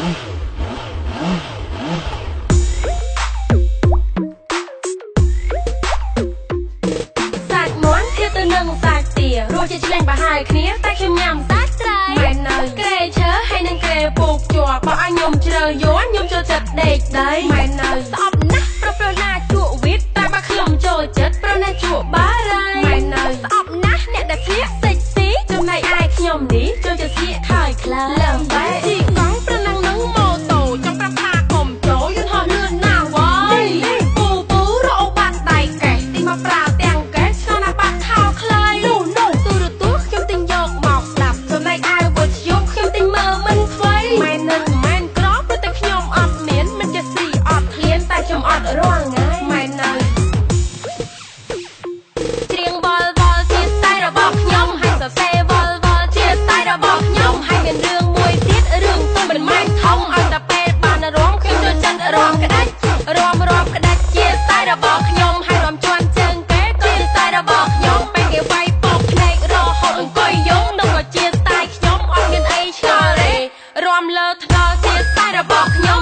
សាច់មាន់ធៀបទៅនឹងសាច់ទារសជាតិឆ្ងាញ់ប្រហែលគ្នាតែខ្ញុំញ៉ាំសាច់ត្រីមែននៅក្រែឈើហើយនឹងក្រែពូកជាប់បើឲ្យខ្ញុំជ្រើយន់ខ្ញុំចូលចិត្តដេកដីមែននៅស្អប់ណាស់ប្រណាជក់វិតតែបើខ្ញុំចូលចិត្តប្រណាជក់បារីមែននៅស្អប់ណាស់អ្នកដែលស្លៀកសិចស៊ីចំណែកឯខ្ញុំនេះចូលចិត្តស្លៀកខើយខ្លាំងឡើងបែបជីកង់ប្រណាំងនឹងម៉ូតូចង់ប្រាប់ថាកុំចូលយន្តហោះលឿនណាស់វ៉យពូរោបាត់ដៃកេះទីមកប្រើទាំងកេះឆ្លងណាបាត់ខោខ្លីនោះទូរទស្សន៍ខ្ញុំទិញយកមកស្ដាប់ចំណែកឯវត្តយកខ្ញុំទិញមើលមិនស្វ័យមែននឹងមែនក្រព្រោះតែខ្ញុំអត់មានមិនចេះស៊ីអត់ឃ្លានតែខ្ញុំអត់រាល់ថ្ងៃមែននៅច្រៀងបលជាស្ទាយរបស់ខ្ញុំហើយសរសេរបលជាស្ទាយរបស់ខ្ញុំហើយមានរឿងមួយទៀតរឿងទុំមិនមែនធំឲ្យតែពេលបានរាំខ្ញុំចូលចិត្តរាំក្តាច់រាំក្តាច់ជាស្ទាយរបស់ខ្ញុំហើយរាំជន់ជើងគេក៏ជាស្ទាយរបស់ខ្ញុំពេលគេវាយពកភ្នែករហូតអង្គុយយំនោះក៏ជាស្ទាយខ្ញុំអត់មានអីឆ្ងល់ទេរាំលើថ្នល់ជាស្ទាយរបស់ខ្ញុំ